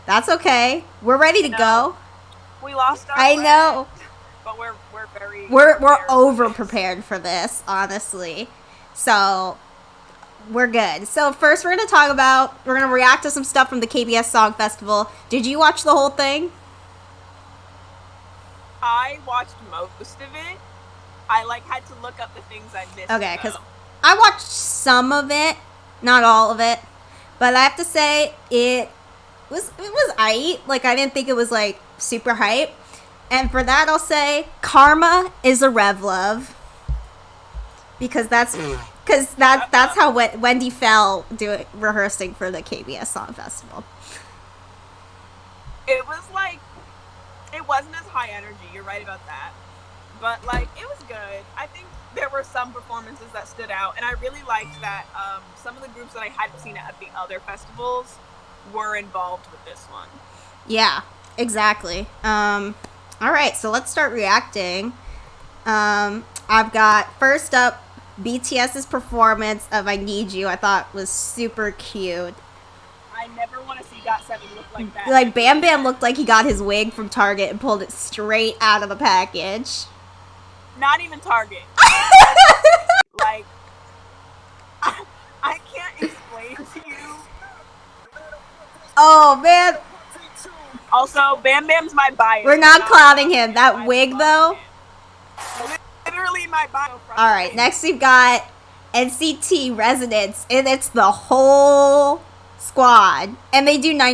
That's okay. We're ready to go. We lost our I know. But we're very We're over prepared for this, honestly. So we're good. So first we're gonna react to some stuff from the KBS Song Festival. Did you watch the whole thing? I watched most of it. I had to look up the things I missed. Okay, because I watched some of it, not all of it, but I have to say it was aight. Like, I didn't think it was like super hype, and for that I'll say Karma is a Rev Love, because that's how Wendy fell rehearsing for the KBS Song Festival. It was it wasn't as high energy. You're right about that. But it was good. I think there were some performances that stood out, and I really liked that some of the groups that I hadn't seen at the other festivals were involved with this one. Yeah, exactly. All right, so let's start reacting. I've got first up BTS's performance of "I Need You." I thought was super cute. I never want to see GOT7 look like that. Like, Bam Bam looked like he got his wig from Target and pulled it straight out of the package. Not even Target. I can't explain to you. Oh, man. Also, Bam Bam's my bias. We're not clowning him. That wig, though. Literally my bio. Alright, next we've got NCT Residents, and it's the whole squad. And they do 9.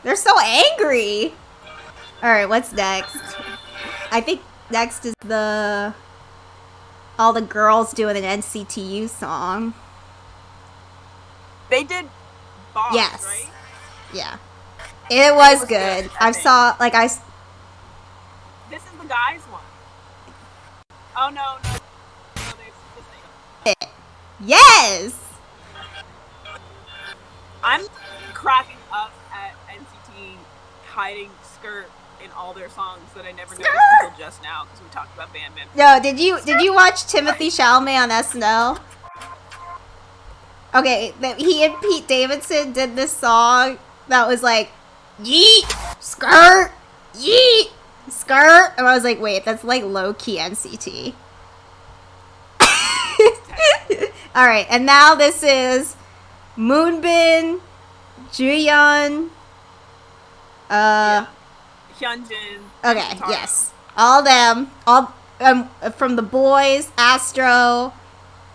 They're so angry. Alright, what's next? I think next is all the girls doing an NCTU song. They did Boss, yes. Right? Yeah. It was good. I saw, This is the guys' one. Oh, no. Yes! I'm cracking up at NCT hiding skirt in all their songs that I never noticed until just now, because we talked about Bam Bam. No, did you watch Timothy Chalamet on SNL? Okay, he and Pete Davidson did this song that was like, yeet, skirt, yeet, skirt, and I was like, wait, that's like low-key NCT. Alright, and now this is Moonbin, Juyeon, Hyunjin. Okay, yes. All them. All from the boys, Astro.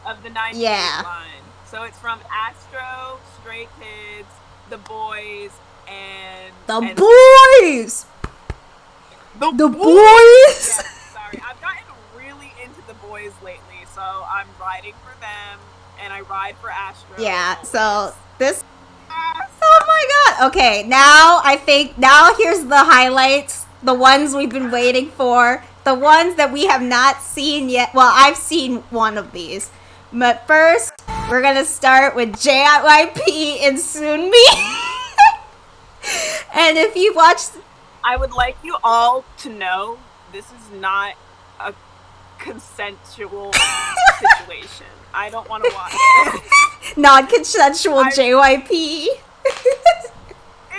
Of the 90s line. So it's from Astro, Stray Kids, The Boys, and... The boys! The boys! Yeah, sorry, I've gotten really into The Boys lately, so I'm riding for them, and I ride for Astro. Yeah, so this... Oh my god! Okay, now here's the highlights. The ones we've been waiting for. The ones that we have not seen yet. Well, I've seen one of these. But first, we're gonna start with JYP and Sunmi. And if you watched... I would like you all to know this is not a consensual situation. I don't want to watch it. Non-consensual JYP.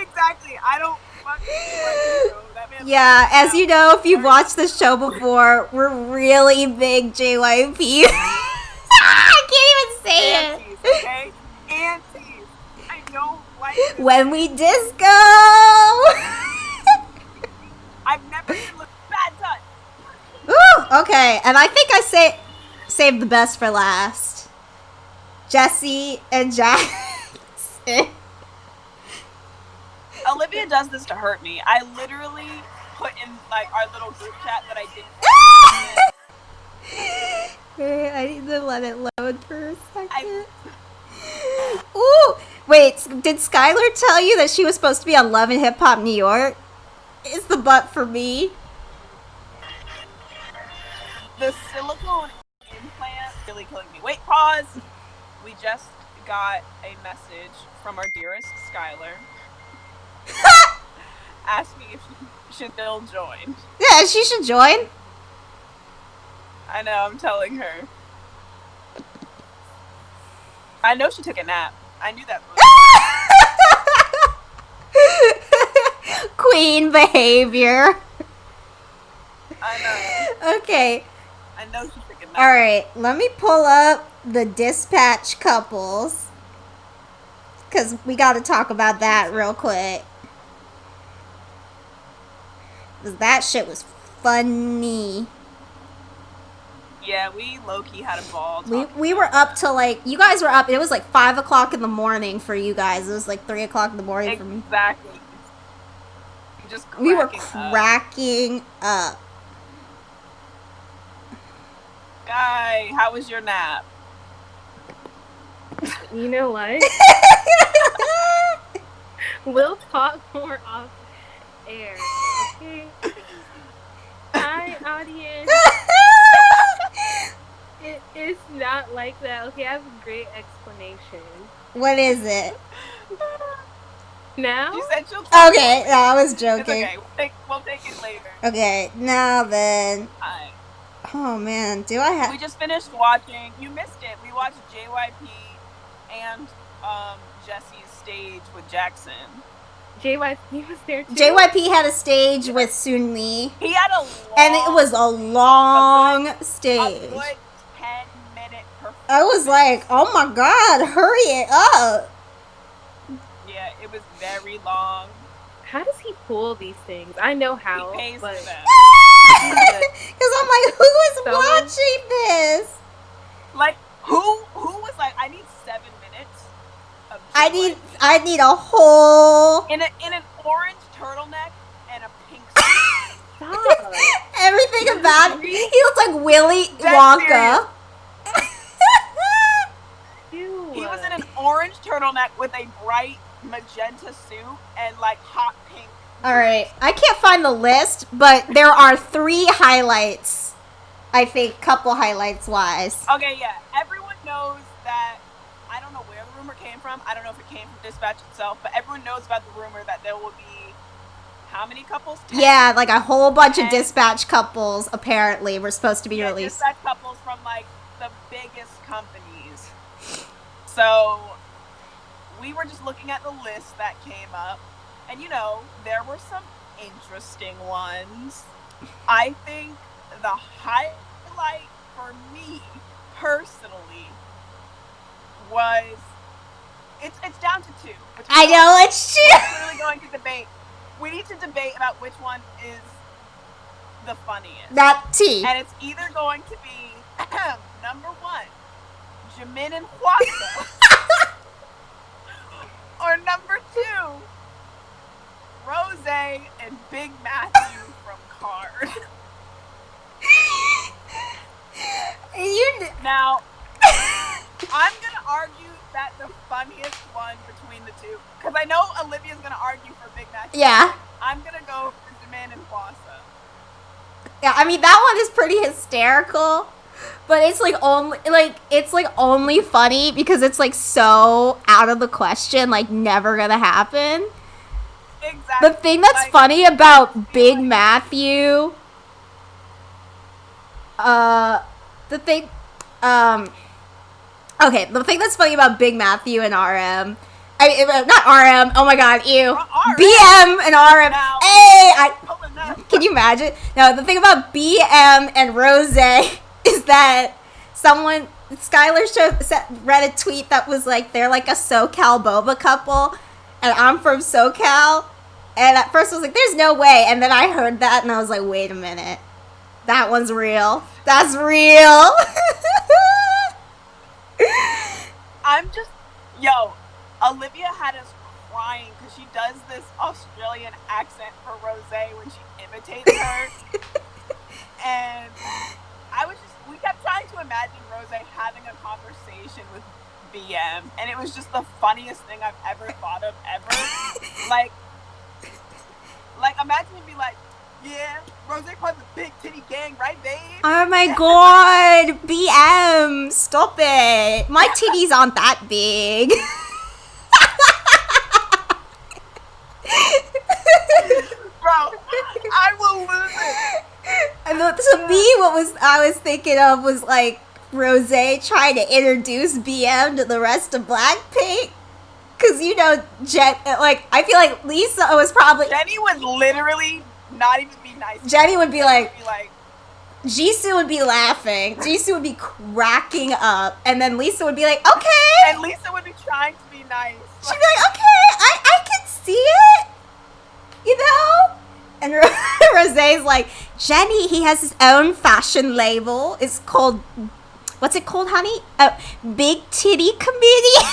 Exactly. I don't fucking JYP, bro. That man. Yeah, as you know, if you've watched the show before, we're really big JYP. I can't even say Antes, it. Okay? Antes. I don't like it. When we disco. I've never seen bad touch. Ooh, okay. And I think I saved the best for last. Jessie and Jackson. Olivia does this to hurt me. I literally put in our little group chat that I didn't. Wait, I need to let it load for a second. Ooh, wait, did Skylar tell you that she was supposed to be on Love and Hip Hop New York? Is the butt for me? The silicone implant really killing me. Wait, pause. We just got a message from our dearest Skylar. Asking if she should still join. Yeah, she should join. I know, I'm telling her. I know she took a nap. I knew that. queen behavior. I know. Okay. I know she's thinking that. Alright, let me pull up the dispatch couples. Because we got to talk about that real quick. Because that shit was funny. Yeah, we low-key had a ball. We were up till like, you guys were up, it was like 5 o'clock in the morning for you guys. It was like 3 o'clock in the morning for me. Exactly. Just we were cracking up. Guy, how was your nap? You know what? We'll talk more off air, okay? Hi, audience. It's not like that. Okay, I have a great explanation. What is it? Now? You said she'll talk. Okay, no, I was It's joking. okay. We'll take it later. Okay, now then. Hi. Oh man, do I have... We just finished watching. You missed it. We watched JYP and Jesse's stage with Jackson. JYP was there too. JYP had a stage with Soon Lee. He had a long, And it was a long a stage. good 10-minute performance. I was like, oh my god, hurry it up. Yeah, it was very long. How does he pull these things? I know how, He pays but for them. Because I'm like, who is So- watching this? Like, who was like, I need 7 minutes of I JYP need a whole... in an orange turtleneck and a pink suit. stop. Everything about it. He looks like Willy Dead Wonka. Ew. He was in an orange turtleneck with a bright magenta suit and like hot pink. Alright, I can't find the list, but there are 3 highlights. I think, couple highlights wise. Okay, yeah. Everyone knows that. I don't know where the rumor came from. I don't know if it came from Dispatch itself, but everyone knows about the rumor that there will be how many couples? 10? Yeah, like a whole bunch of 10. dispatch couples apparently were supposed to be Yeah, released. dispatch couples from like the biggest companies. So we were just looking at the list that came up, and you know, there were some interesting ones. I think the highlight for me personally was it's down to 2. I know, it's We're true. clearly going to debate. We need to debate about which one is the funniest. Not T. And it's either going to be number 1, Jimin and Hwasa, or number 2, Rose and Big Matthew from Card. Now, I'm gonna argue that the funniest one between the two, because I know Olivia's gonna argue for Big Matthew. Yeah. I'm gonna go for Jimin and Hwasa. Yeah, I mean that one is pretty hysterical, but it's like only funny because it's like so out of the question, like never gonna happen. Exactly. The thing that's Like, funny about Big Matthew, the thing that's funny about Big Matthew and RM, not RM, oh my god, ew, RM. BM and RM, Now- hey, can you imagine? No, the thing about BM and Rose is that Skylar read a tweet that was like, they're like a SoCal boba couple, and I'm from SoCal, and at first I was like, there's no way, and then I heard that, and I was like, wait a minute, that one's real. That's real. Olivia had us crying because she does this Australian accent for Rose when she imitates her. And we kept trying to imagine Rose having a conversation with BM, and it was just the funniest thing I've ever thought of ever. like imagine you'd be like, yeah, Rose part of the big titty gang, right, babe? Oh my god, BM, stop it. My titties aren't that big. Bro, I will lose it. And to me, I was thinking of was like Rose trying to introduce BM to the rest of Blackpink. Because, you know, I feel like Lisa was probably... Jenny would literally not even be nice. Jenny would be like... like... Jisoo would be laughing. Jisoo would be cracking up. And then Lisa would be like, okay. And Lisa would be trying to be nice. She'd be like, okay, I can see it. You know? And Rosé's like, Jenny, he has his own fashion label. It's called... What's it called, honey? Oh, Big Titty Committee.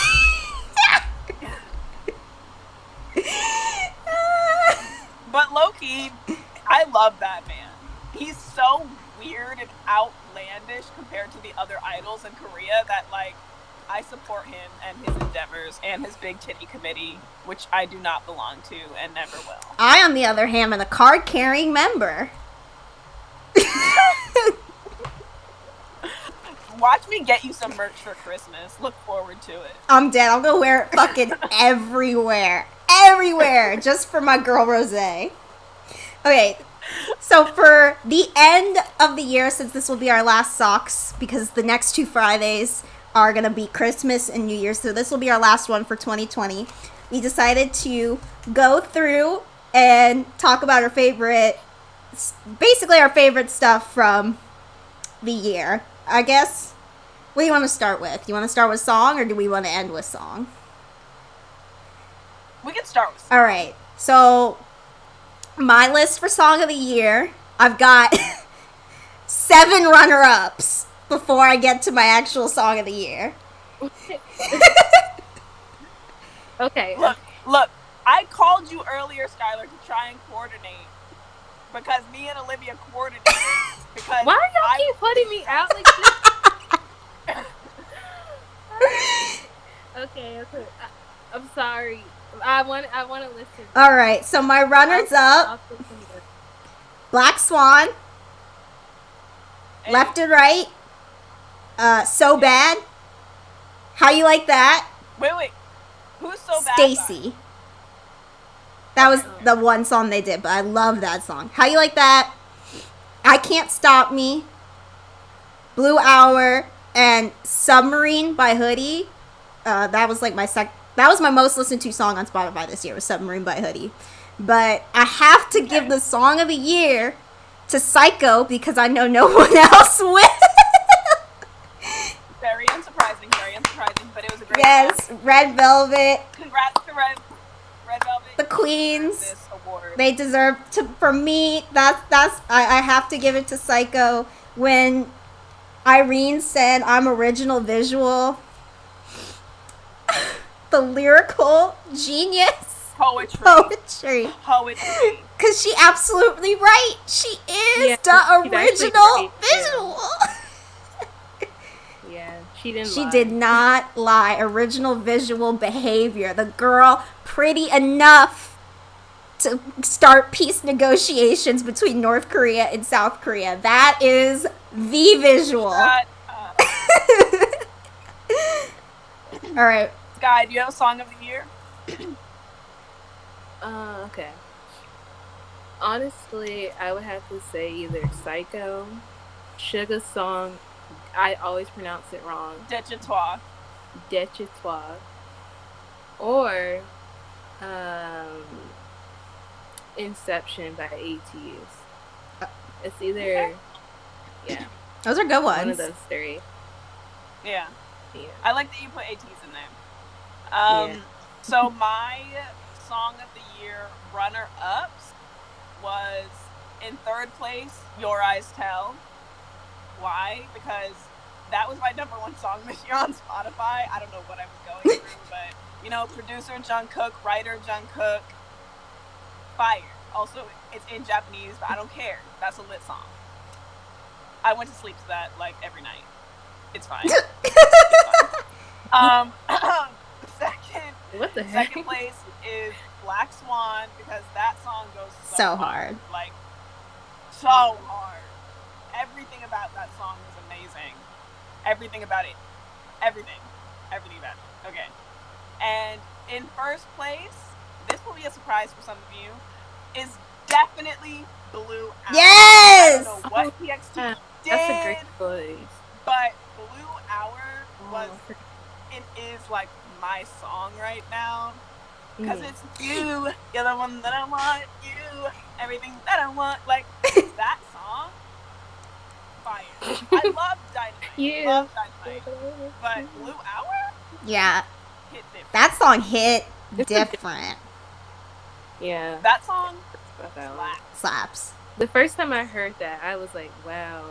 But low-key, I love that man. He's so weird and outlandish compared to the other idols in Korea that, like, I support him and his endeavors and his Big Titty Committee, which I do not belong to and never will. I, on the other hand, am a card-carrying member. Watch me get you some merch for Christmas. Look forward to it. I'm dead. I'm gonna wear it fucking everywhere. Everywhere. Just for my girl Rosé. Okay. So for the end of the year, since this will be our last SOCS, because the next 2 Fridays are gonna be Christmas and New Year's, so this will be our last one for 2020. We decided to go through and talk about our favorite stuff from the year. I guess. What do you want to start with? You want to start with song, or do we want to end with song? We can start with song. All right. So, my list for song of the year, I've got 7 runner-ups before I get to my actual song of the year. Okay. Look. I called you earlier, Skylar, to try and coordinate. Because me and Olivia coordinated. Because why y'all keep putting me out like this? Okay. I'm sorry. I want to listen. All right. So my runners up: Black Swan, And Left and Right, So Bad. How You Like That? Wait. Who's So Bad? Stacy. That was the one song they did, but I love that song. How You Like That? I Can't Stop Me, Blue Hour, and Submarine by Hoodie. That was like that was my most listened to song on Spotify this year, was Submarine by Hoodie. But I have to give the song of the year to Psycho because I know no one else will. Very unsurprising, but it was a great Yes, song. Red Velvet. Congrats to Red Velvet. The Queens. This award. They deserve to. For me, I have to give it to Psycho. When Irene said, "I'm original visual," the lyrical genius, poetry. Because she absolutely right. She is the original visual. Yeah, she didn't. She did not lie. Original visual behavior. The girl pretty enough to start peace negotiations between North Korea and South Korea. That is the visual. All right. Sky, do you have a song of the year? Okay. Honestly, I would have to say either Psycho, Suga's song, I always pronounce it wrong. Dechetoire. Or Inception by ATEEZ. It's either, yeah. Those are good ones. One of those 3. Yeah. Yeah. I like that you put ATEEZ in there. So my song of the year runner-ups was, in 3rd place, Your Eyes Tell. Why? Because that was my #1 song this year on Spotify. I don't know what I was going through, but, you know, producer Jungkook, writer Jungkook, fire. Also, it's in Japanese, but I don't care. That's a lit song. I went to sleep to that, like, every night. It's fine. Second place is Black Swan, because that song goes so hard. Like, so hard. Everything about that song is amazing. Everything about it. Everything about it. Okay. And in 1st place, this will be a surprise for some of you, is definitely Blue Hour. Yes! I don't know what TXT did. That's a great choice. But Blue Hour was it is like my song right now. Because Mhm. it's you. You're the one that I want. You. Everything that I want. Like, that song, fire. I love Dynamite. You. Love Dynamite. But Blue Hour? Yeah, Hit different. that song hit It's different. Yeah. That song About that one. slaps. Slaps. The first time I heard that, I was like, wow.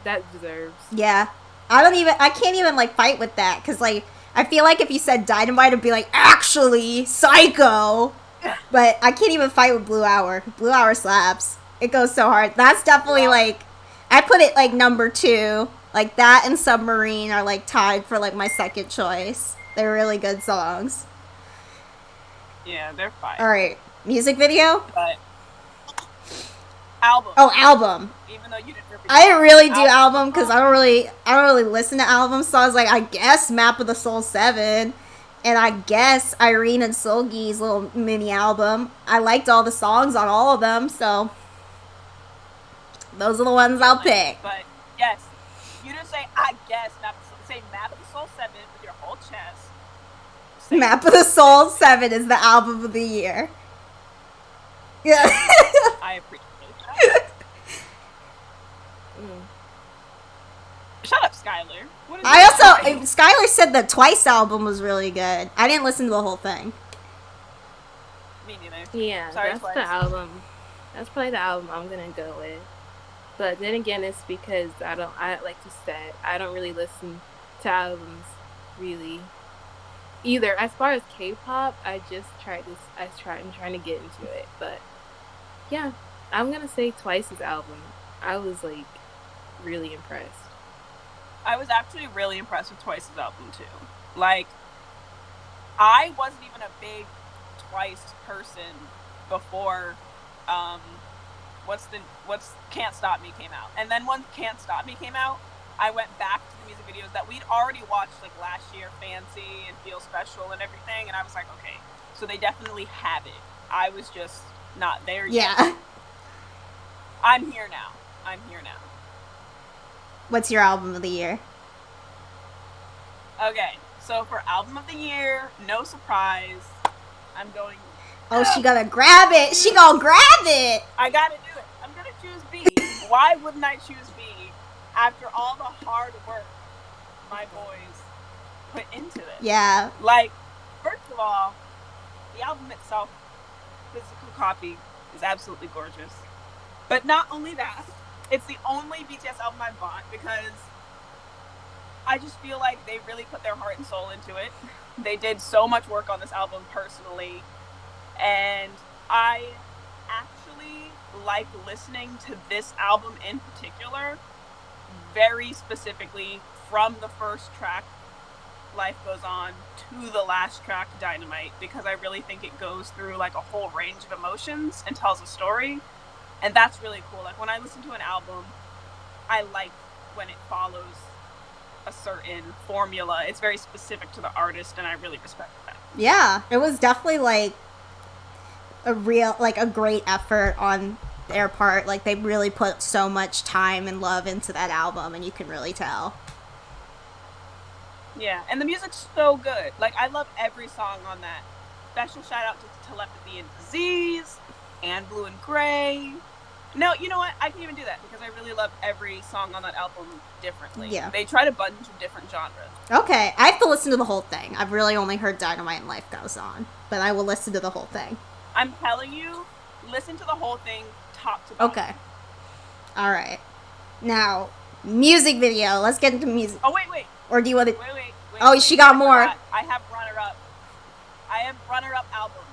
That deserves. Yeah. I can't even, like, fight with that, because, like, I feel like if you said Dynamite, it'd be like, actually, Psycho. But I can't even fight with Blue Hour. Blue Hour slaps. It goes so hard. That's definitely, Blue Hour. like, I put it, like, number 2. Like, that and Submarine are, like, tied for, like, my second choice. They're really good songs. Yeah, they're fire. Alright. Music video? But album. Oh, album. Even though you didn't represent I didn't really do album because I don't really listen to albums, so I was like, I guess Map of the Soul 7, and I guess Irene and Solgi's little mini album. I liked all the songs on all of them, so those are the ones I'll pick. But yes, you didn't say I guess say Map of the Soul 7 with your whole chest. Say Map of the Soul 7 is the album of the year. Yeah. I appreciate that. Shut up, Skylar. What is Skylar said the Twice album was really good. I didn't listen to the whole thing. Me neither. Yeah, Sorry, that's Twice. the album. That's probably the album I'm gonna go with. But then again, it's because I like you said, I don't really listen to albums really. Either as far as K-pop, I'm trying to get into it, but yeah, I'm gonna say Twice's album. I was like really impressed. I was actually really impressed with Twice's album too. Like, I wasn't even a big Twice person before Can't Stop Me came out. And then when Can't Stop Me came out, I went back to the music videos that we'd already watched like last year, Fancy and Feel Special and everything, and I was like, okay, so they definitely have it. I was just not there yet. Yeah. I'm here now. What's your album of the year? Okay, so for album of the year, no surprise, I'm going... Oh, she gonna grab it. She gonna grab it. I gotta do it. I'm gonna choose B. Why wouldn't I choose B after all the hard work my boys put into it? Yeah. Like, first of all, the album itself, physical copy, is absolutely gorgeous. But not only that, it's the only BTS album I've bought because I just feel like they really put their heart and soul into it. They did so much work on this album personally. And I actually like listening to this album in particular, very specifically from the first track, Life Goes On, to the last track, Dynamite, because I really think it goes through like a whole range of emotions and tells a story. And that's really cool. Like when I listen to an album, I like when it follows a certain formula. It's very specific to the artist, and I really respect that. Yeah, it was definitely like a great effort on their part. Like they really put so much time and love into that album, and you can really tell. Yeah, and the music's so good. Like I love every song on that. Special shout out to Telepathy and Disease and Blue and Gray. No, you know what? I can even do that because I really love every song on that album differently. Yeah. They tried a bunch of different genres. Okay, I have to listen to the whole thing. I've really only heard Dynamite and Life Goes On, but I will listen to the whole thing. I'm telling you, listen to the whole thing top to bottom. Okay. All right. Now, music video. Let's get into music. Oh, wait. Or do you want to... Wait. Oh, she got more. I have runner-up. I have runner-up albums.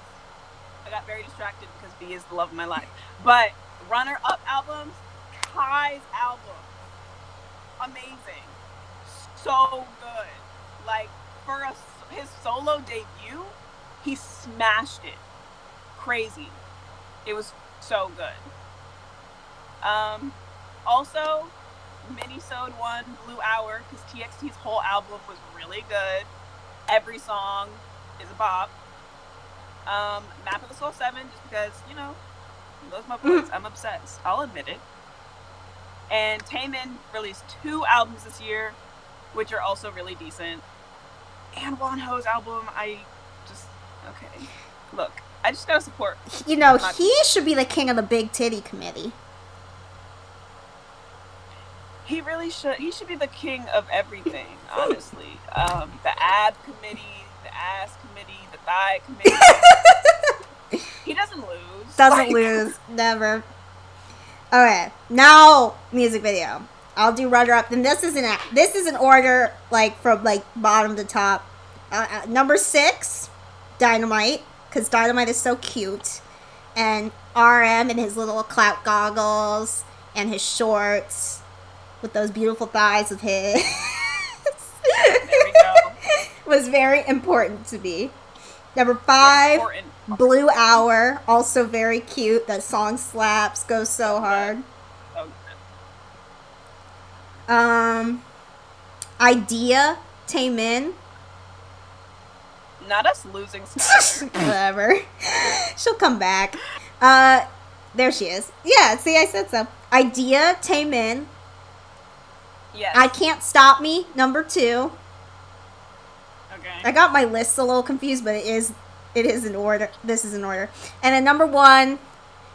I got very distracted because B is the love of my life. But runner-up albums, Kai's album. Amazing. So good. Like, for his solo debut, he smashed it. Crazy. It was so good. Also, Minisode 1, Blue Hour, because TXT's whole album was really good. Every song is a bop. Map of the Soul 7, just because, you know, those are my boys. I'm obsessed. I'll admit it. And Taemin released 2 albums this year. which are also really decent. And Wonho's album, okay. Look, I just gotta support. You know, he should be the king of the Big Titty Committee. He really should. He should be the king of everything, honestly. The ab committee, the ass committee, the thigh committee. He doesn't lose. Doesn't lose. Never. Okay, now music video. I'll do runner up. And this is an order like from like bottom to top. Number 6, Dynamite, because Dynamite is so cute, and RM in his little clout goggles and his shorts with those beautiful thighs of his. There we go. Was very important to me. Number 5, Blue Hour, also very cute. That song slaps, goes so hard. Idea, Taemin. Not us losing. Whatever. She'll come back. There she is. Yeah, see, I said so. Idea, Taemin. Yes. I Can't Stop Me, number 2. Okay. I got my lists a little confused, but it is in order. This is in order. And then number 1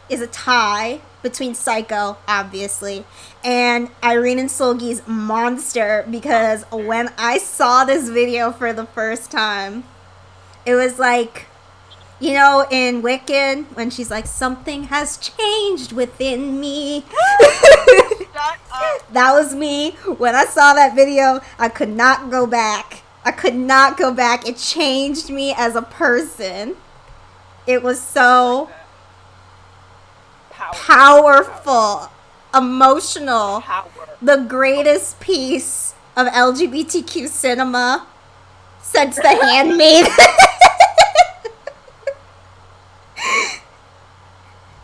is a tie between Psycho, obviously, and Irene and Seulgi's Monster, because when I saw this video for the first time, it was like, you know, in Wicked, when she's like, something has changed within me. Shut up. That was me. When I saw that video, I could not go back. It changed me as a person. It was so powerful, emotional, the greatest piece of LGBTQ cinema since The Handmaid.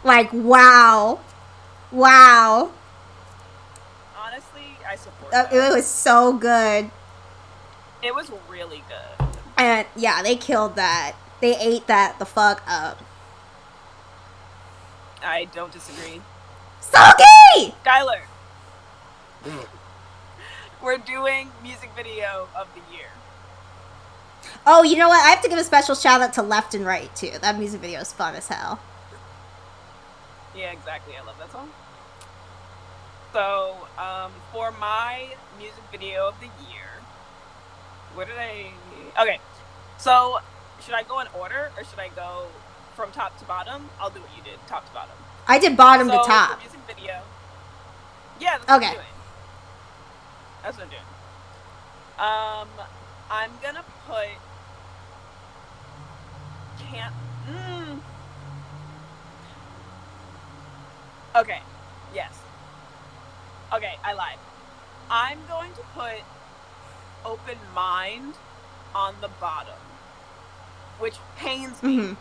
Like, wow. Honestly, I support that. It was so good. It was really good. And yeah, they killed that. They ate that the fuck up. I don't disagree. Seulgi! Skylar. We're doing music video of the year. Oh, you know what? I have to give a special shout out to Left and Right, too. That music video is fun as hell. Yeah, exactly. I love that song. So, for my music video of the year, okay, so should I go in order or should I go from top to bottom? I'll do what you did, top to bottom. I did bottom to top. For music video. Yeah, that's what I'm doing. That's what I'm doing. I'm gonna put Okay, yes. Okay, I lied. I'm going to put Open Mind on the bottom, which pains me,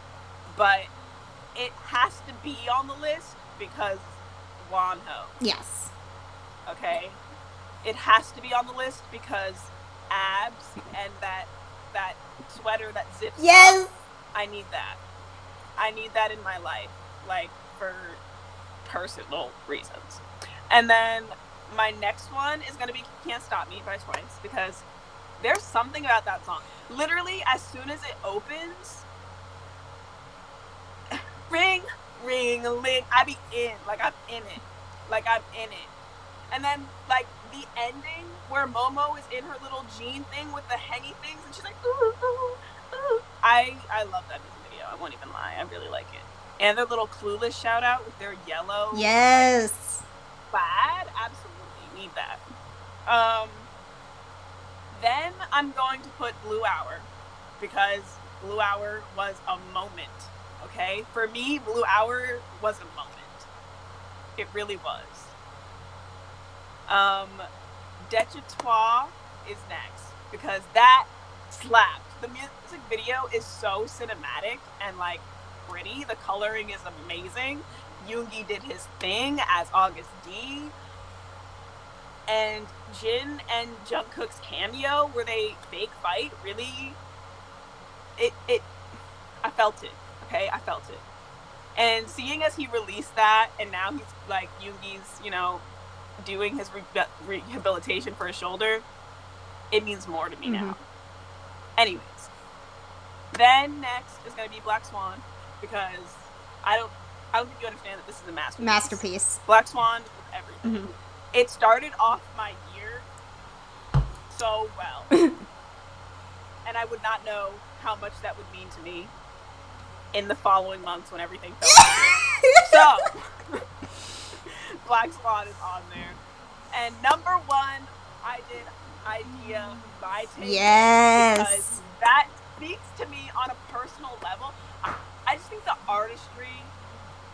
but it has to be on the list because Wonho. Yes. Okay? It has to be on the list because abs and that sweater that zips yes! up, I need that. I need that in my life, like, for personal reasons. And then my next one is going to be Can't Stop Me by Twice, because there's something about that song. Literally, as soon as it opens, ring, ring, a ling, I be in. Like, I'm in it. And then, like, the ending where Momo is in her little jean thing with the hangy things, and she's like, ooh, ooh, ooh. I love that music video. I won't even lie. I really like it. And their little Clueless shout out with their yellow. Yes. Plaid. Absolutely need that. Then I'm going to put Blue Hour, because Blue Hour was a moment. Okay? For me, Blue Hour was a moment. It really was. De Toi is next, because that slapped. The music video is so cinematic and, like, pretty. The coloring is amazing. Yoongi did his thing as August D. And Jin and Jungkook's cameo, where they fake fight, really, I felt it, okay? I felt it. And seeing as he released that, and now he's, like, Yoongi's, you know, doing his rehabilitation for his shoulder, it means more to me now. Anyways, then next is going to be Black Swan, because I don't think you understand that this is a masterpiece. Black Swan is everything. It started off my year so well. And I would not know how much that would mean to me in the following months when everything fell apart. So, Black Swan is on there. And number one, I did Idea by Taemin. Yes. Because that speaks to me on a personal level. I just think the artistry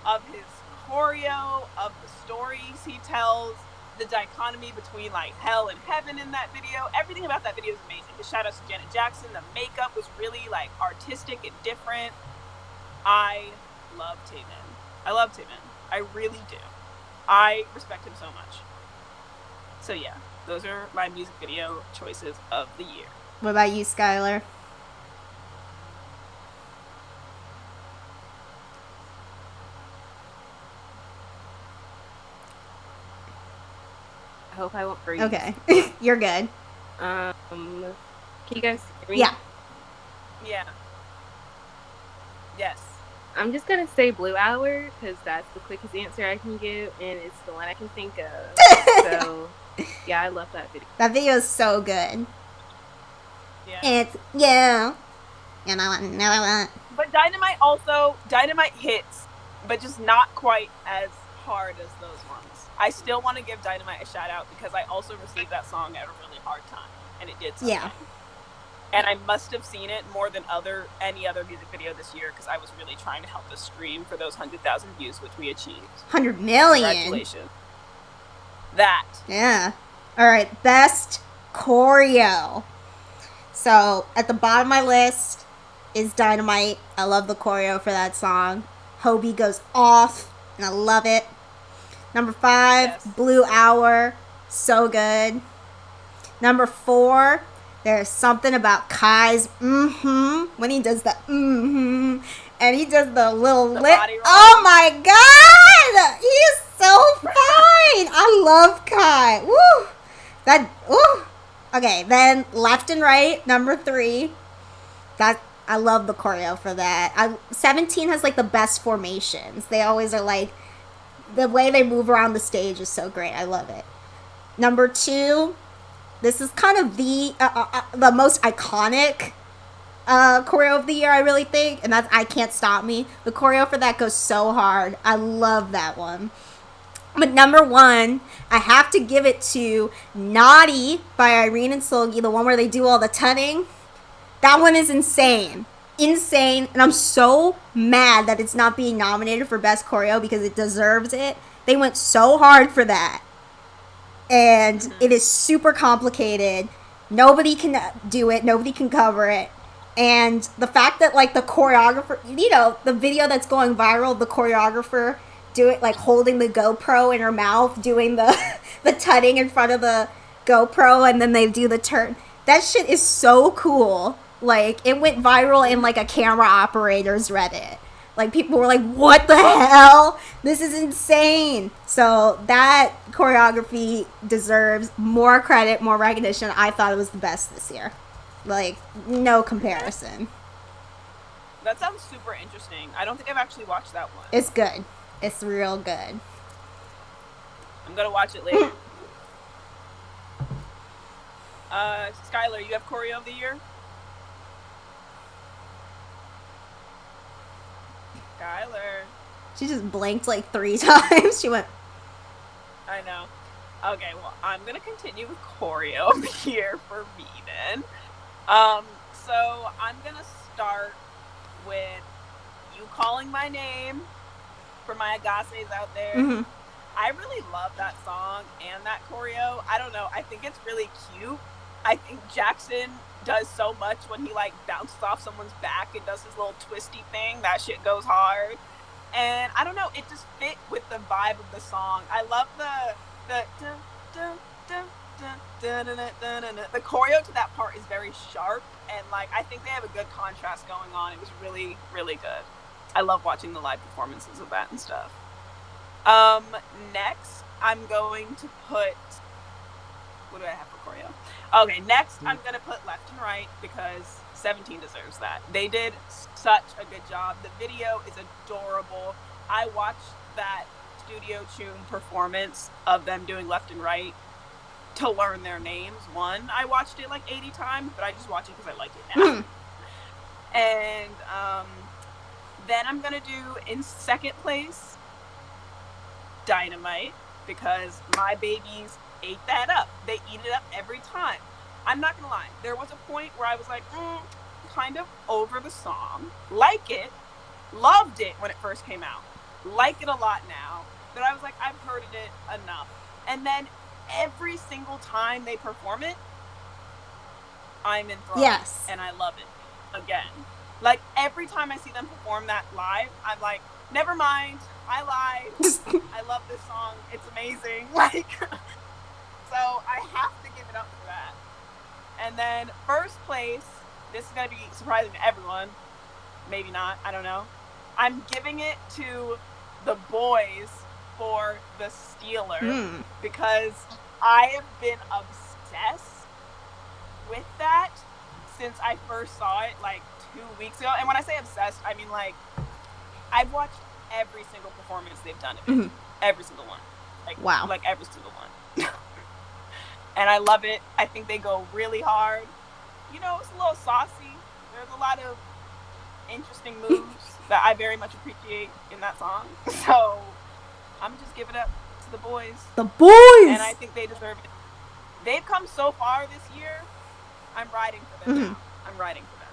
of his choreo, of the stories he tells, the dichotomy between like hell and heaven in that video, everything about that video is amazing. The shout outs to Janet Jackson, the makeup was really like artistic and different. I love Taemin. I really do. I respect him so much. So yeah, those are my music video choices of the year. What about you, Skylar? I hope I won't freeze. Okay. You're good. Can you guys hear me? Yeah. Yeah. Yes. I'm just gonna say Blue Hour because that's the quickest answer I can give, and it's the one I can think of. So, yeah, I love that video. That video is so good. Yeah. It's yeah. You know what? But Dynamite hits, but just not quite as hard as those ones. I still want to give Dynamite a shout out because I also received that song at a really hard time, and it did something. Yeah. And I must have seen it more than any other music video this year because I was really trying to help us stream for those 100,000 views, which we achieved. 100 million. Congratulations. That. Yeah. All right. Best choreo. So at the bottom of my list is Dynamite. I love the choreo for that song. Hobie goes off, and I love it. Number 5, Yes. Blue Hour. So good. Number 4, there's something about Kai's when he does the and he does the little lip. Oh my god! He is so fine! I love Kai. Woo! Okay, then Left and Right, number 3. I love the choreo for that. 17 has like the best formations. They always are like, the way they move around the stage is so great. I love it. Number 2, this is kind of the most iconic choreo of the year, I really think, and that's I Can't Stop Me. The choreo for that goes so hard. I love that one. But number 1, I have to give it to Naughty by Irene and Solgi, the one where they do all the tutting. That one is insane. Insane. And I'm so mad that it's not being nominated for Best Choreo because it deserves it. They went so hard for that. And it is super complicated. Nobody can do it. Nobody can cover it. And the fact that, like, the choreographer, you know, the video that's going viral, the choreographer do it, like, holding the GoPro in her mouth, doing the tutting in front of the GoPro, and then they do the turn. That shit is so cool. Like, it went viral in, like, a camera operator's Reddit. Like, people were like, what the hell? This is insane. So, that choreography deserves more credit, more recognition. I thought it was the best this year. Like, no comparison. That sounds super interesting. I don't think I've actually watched that one. It's good. It's real good. I'm gonna watch it later. Skylar, you have choreo of the year? Skylar. She just blinked like 3 times. She went. I know. Okay, well, I'm gonna continue with choreo of the year for me then. So I'm gonna start with You Calling My Name for my Agases out there. Mm-hmm. I really love that song and that choreo. I don't know. I think it's really cute. I think Jackson does so much when he like bounces off someone's back and does his little twisty thing. That shit goes hard. And I don't know, it just fit with the vibe of the song. I love the choreo to that part is very sharp, and like I think they have a good contrast going on. It was really, really good. I love watching the live performances of that and stuff. Next, I'm going to put, what do I have for choreo? Okay, next I'm gonna put Left and Right because 17 deserves that. They did such a good job. The video is adorable. I watched that Studio Tune performance of them doing Left and Right to learn their names. I watched it like 80 times, but I just watch it because I like it now. And then I'm gonna do in second place Dynamite because my babies ate that up. They eat it up every time. I'm not gonna lie, there was a point where I was like, kind of over the song. Like it, loved it when it first came out. Like it a lot now, but I was like, I've heard it enough. And then every single time they perform it, I'm enthralled. Yes. And I love it again. Like every time I see them perform that live, I'm like, never mind, I lied. I love this song. It's amazing. Like, so I have to give it up for that. And then first place, this is going to be surprising to everyone. Maybe not. I don't know. I'm giving it to the boys for The Stealer because I have been obsessed with that since I first saw it like 2 weeks ago. And when I say obsessed, I mean like I've watched every single performance they've done of it. Every single one. Like, wow. Like every single one. And I love it. I think they go really hard. You know, it's a little saucy. There's a lot of interesting moves that I very much appreciate in that song. So I'm just giving it up to the boys. The boys! And I think they deserve it. They've come so far this year. I'm riding for them now. I'm riding for them.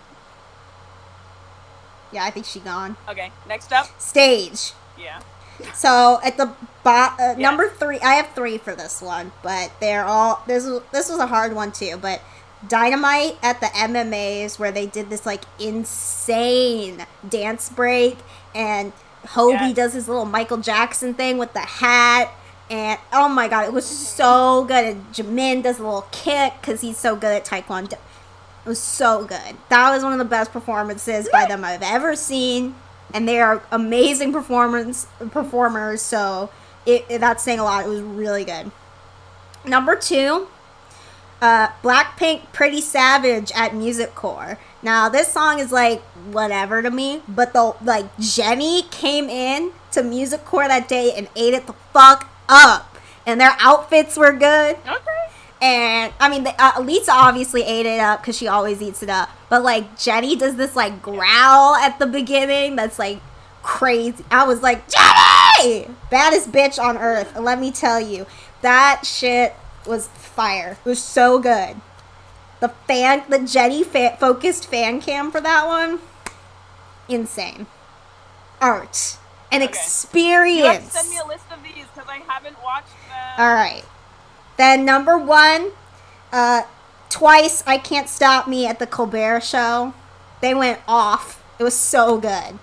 Yeah, I think she gone. Okay, next up. Stage. Yeah. So at the number 3, I have 3 for this one, but they're all this was a hard one too. But Dynamite at the MMAs where they did this like insane dance break, and Hobie does his little Michael Jackson thing with the hat, and oh my god, it was so good. And Jimin does a little kick because he's so good at Taekwondo. It was so good. That was one of the best performances by them I've ever seen. And they are amazing performers, so that's saying a lot. It was really good. Number 2, Blackpink Pretty Savage at Music Core. Now, this song is like whatever to me, but Jennie came in to Music Core that day and ate it the fuck up. And their outfits were good. Okay. And, I mean, Lisa obviously ate it up because she always eats it up. But, like, Jennie does this, like, growl at the beginning that's, like, crazy. I was like, Jennie! Baddest bitch on earth. And let me tell you, that shit was fire. It was so good. The Jennie focused fan cam for that one, insane. Art. An experience. You have to send me a list of these because I haven't watched them. All right. Then number 1, Twice, I Can't Stop Me at the Colbert Show. They went off. It was so good.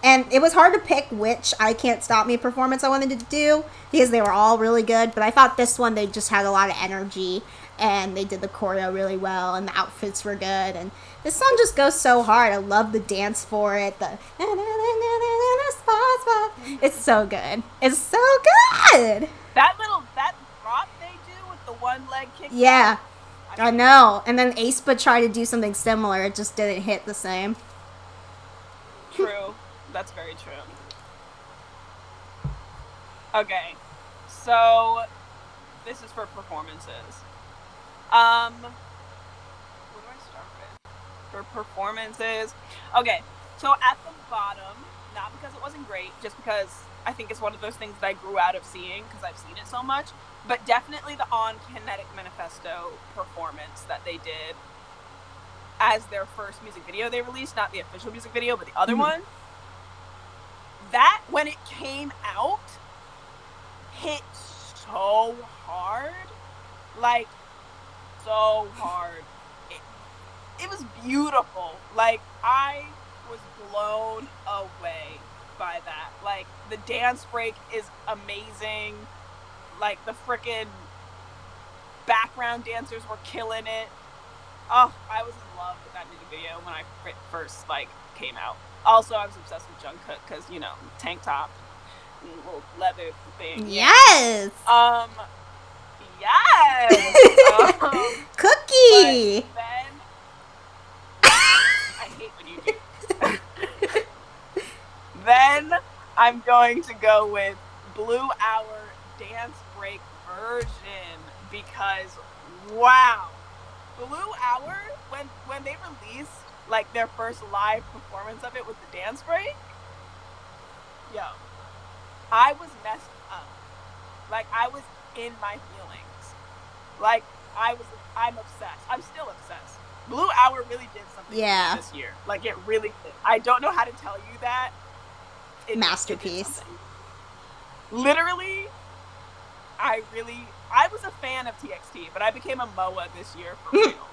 And it was hard to pick which I Can't Stop Me performance I wanted to do because they were all really good. But I thought this one, they just had a lot of energy. And they did the choreo really well. And the outfits were good. And this song just goes so hard. I love the dance for it. It's so good. It's so good. That drop they do with the one leg kick. Yeah. I know. And then aespa tried to do something similar. It just didn't hit the same. True. That's very true. Okay. So, this is for performances. What do I start with? For performances. Okay. So, at the bottom, not because it wasn't great, just because I think it's one of those things that I grew out of seeing because I've seen it so much. But definitely the On Kinetic Manifesto performance that they did as their first music video they released, not the official music video, but the other one. That, when it came out, hit so hard. Like, so hard. It was beautiful. Like, I was blown away by that. Like, the dance break is amazing. Like, the frickin' background dancers were killing it. Oh, I was in love with that music video when I first, like, came out. Also, I was obsessed with Jungkook because, you know, tank top and little leather thing. Yes! Yes. Cookie. But then I hate when you do. Then I'm going to go with Blue Hour Dance Break version because wow, Blue Hour when they released like their first live performance of it with the dance break, yo, I was messed up. Like I was in my feelings. Like I'm obsessed. I'm still obsessed. Blue Hour really did something Yeah. this year. Like it really did. I don't know how to tell you that. Masterpiece. Literally, I was a fan of TXT, but I became a MOA this year for real.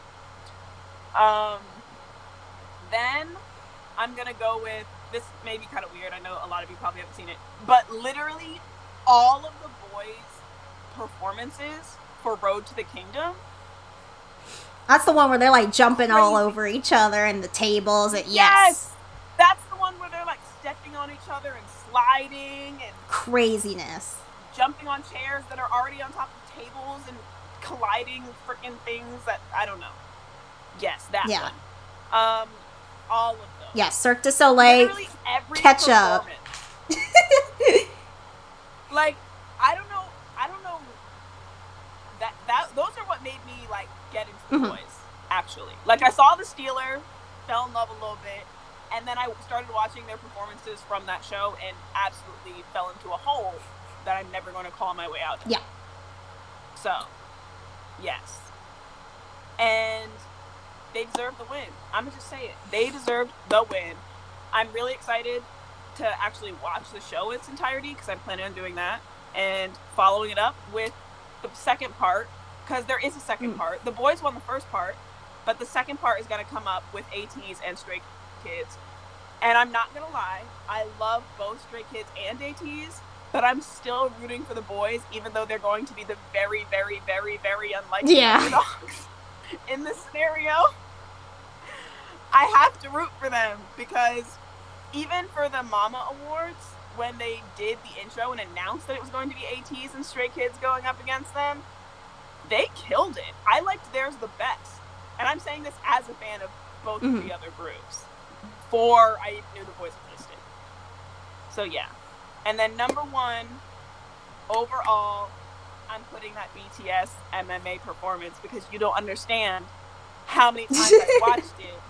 Then I'm gonna go with this. May be kind of weird. I know a lot of you probably haven't seen it, but literally all of the boys' performances for Road to the Kingdom. That's the one where they're like jumping all over each other and the tables. Yes. That's the one where they're like stepping on each other and sliding and craziness. Jumping on chairs that are already on top of tables and colliding freaking things that I don't know. Yes, that one. All of those. Yeah, Cirque du Soleil. Literally every catch up. Like I don't know that those are what made me like get into the boys. Actually, like I saw the Steeler, fell in love a little bit, and then I started watching their performances from that show and absolutely fell into a hole that I'm never going to claw my way out of. Yeah. So, yes. And they deserve the win. I'm going to just say it. They deserved the win. I'm really excited to actually watch the show in its entirety because I'm planning on doing that and following it up with the second part because there is a second part. The boys won the first part, but the second part is going to come up with ATs and Stray Kids. And I'm not going to lie, I love both Stray Kids and ATs, but I'm still rooting for the boys, even though they're going to be the very, very, very, very unlikely underdogs in this scenario. I have to root for them because even for the Mama Awards, when they did the intro and announced that it was going to be ATs and Stray Kids going up against them, they killed it. I liked theirs the best. And I'm saying this as a fan of both of the other groups. Before I even knew the boys existed. So yeah. And then number one, overall, I'm putting that BTS MMA performance because you don't understand how many times I watched it